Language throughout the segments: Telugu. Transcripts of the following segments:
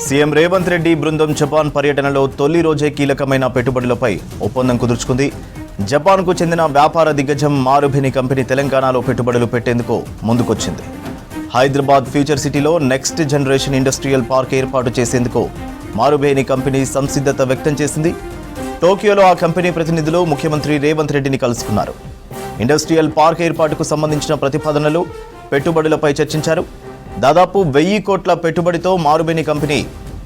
సీఎం రేవంత్ రెడ్డి బృందం జపాన్ పర్యటనలో తొలి రోజే కీలకమైన పెట్టుబడులపై ఒప్పందం కుదుర్చుకుంది. జపాన్కు చెందిన వ్యాపార దిగ్గజం మారుభిని కంపెనీ తెలంగాణలో పెట్టుబడులు పెట్టేందుకు ముందుకొచ్చింది. హైదరాబాద్ ఫ్యూచర్ సిటీలో నెక్స్ట్ జనరేషన్ ఇండస్ట్రియల్ పార్క్ ఏర్పాటు చేసేందుకు మారుభిని కంపెనీ సంసిద్ధత వ్యక్తం చేసింది. టోక్యోలో ఆ కంపెనీ ప్రతినిధులు ముఖ్యమంత్రి రేవంత్ రెడ్డిని కలుసుకున్నారు. ఇండస్ట్రియల్ పార్క్ ఏర్పాటుకు సంబంధించిన ప్రతిపాదనలు, పెట్టుబడులపై చర్చించారు. దాదాపు 1000 కోట్ల పెట్టుబడితో మారుభిని కంపెనీ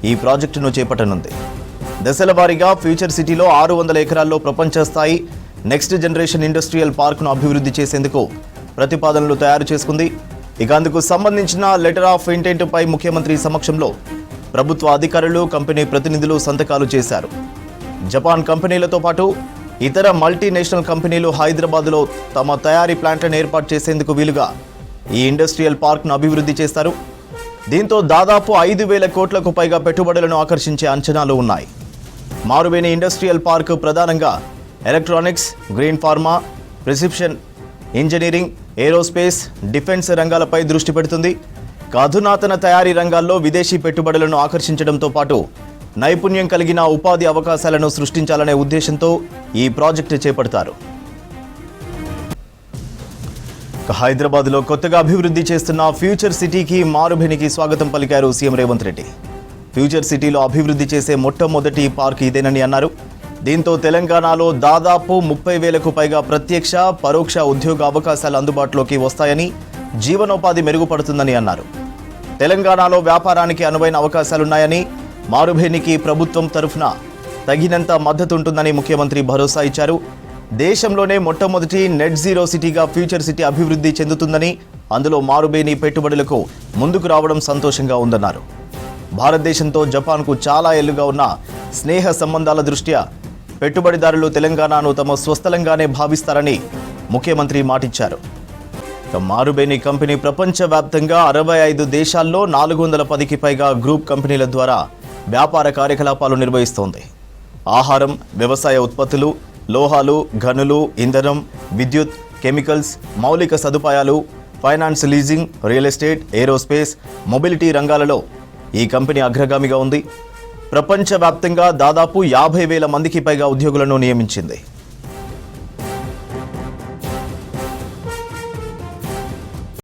ఈ ప్రాజెక్టును చేపట్టనుంది. దశల వారీగా ఫ్యూచర్ సిటీలో 600 ఎకరాల్లో ప్రపంచ స్థాయి నెక్స్ట్ జనరేషన్ ఇండస్ట్రియల్ పార్క్ను అభివృద్ధి చేసేందుకు ప్రతిపాదనలు తయారు చేసుకుంది. ఇక అందుకు సంబంధించిన లెటర్ ఆఫ్ ఇంటెంట్ పై ముఖ్యమంత్రి సమక్షంలో ప్రభుత్వ అధికారులు, కంపెనీ ప్రతినిధులు సంతకాలు చేశారు. జపాన్ కంపెనీలతో పాటు ఇతర మల్టీనేషనల్ కంపెనీలు హైదరాబాద్లో తమ తయారీ ప్లాంట్లను ఏర్పాటు చేసేందుకు వీలుగా ఈ ఇండస్ట్రియల్ పార్క్ను అభివృద్ధి చేస్తారు. దీంతో దాదాపు 5,000 కోట్లకు పైగా పెట్టుబడులను ఆకర్షించే అంచనాలు ఉన్నాయి. మారుభిని ఇండస్ట్రియల్ పార్క్ ప్రధానంగా electronics, green pharma, precision engineering, aerospace, defence రంగాలపై దృష్టి పెడుతుంది. అధునాతన తయారీ రంగాల్లో విదేశీ పెట్టుబడులను ఆకర్షించడంతో పాటు నైపుణ్యం కలిగిన ఉపాధి అవకాశాలను సృష్టించాలనే ఉద్దేశంతో ఈ ప్రాజెక్టు చేపడతారు. హైదరాబాద్లో కొత్తగా అభివృద్ధి చేస్తున్న ఫ్యూచర్ సిటీకి మారుభినికి స్వాగతం పలికారు సీఎం రేవంత్ రెడ్డి. ఫ్యూచర్ సిటీలో అభివృద్ధి చేసే మొట్టమొదటి పార్క్ ఇదేనని అన్నారు. దీంతో తెలంగాణలో దాదాపు 30,000కు పైగా ప్రత్యక్ష, పరోక్ష ఉద్యోగ అవకాశాలు అందుబాటులోకి వస్తాయని, జీవనోపాధి మెరుగుపడుతుందని అన్నారు. తెలంగాణలో వ్యాపారానికి అనువైన అవకాశాలున్నాయని, మారుభినికి ప్రభుత్వం తరఫున తగినంత మద్దతు ఉంటుందని ముఖ్యమంత్రి భరోసా ఇచ్చారు. దేశంలోనే మొట్టమొదటి నెట్ జీరో సిటీగా ఫ్యూచర్ సిటీ అభివృద్ధి చెందుతుందని, అందులో మారుభిని పెట్టుబడులకు ముందుకు రావడం సంతోషంగా ఉందన్నారు. భారతదేశంతో జపాన్కు చాలా ఏళ్లుగా ఉన్న స్నేహ సంబంధాల దృష్ట్యా పెట్టుబడిదారులు తెలంగాణను తమ స్వస్థలంగానే భావిస్తారని ముఖ్యమంత్రి మాటిచ్చారు. మారుభిని కంపెనీ ప్రపంచవ్యాప్తంగా 65 దేశాల్లో 410కి పైగా గ్రూప్ కంపెనీల ద్వారా వ్యాపార కార్యకలాపాలు నిర్వహిస్తోంది. ఆహారం, వ్యవసాయ ఉత్పత్తులు, లోహాలు, గనులు, ఇంధనం, విద్యుత్, కెమికల్స్, మౌలిక సదుపాయాలు, finance, leasing, real estate, aerospace, mobility రంగాలలో ఈ కంపెనీ అగ్రగామిగా ఉంది. ప్రపంచవ్యాప్తంగా దాదాపు 50,000 మందికి పైగా ఉద్యోగులను నియమించింది.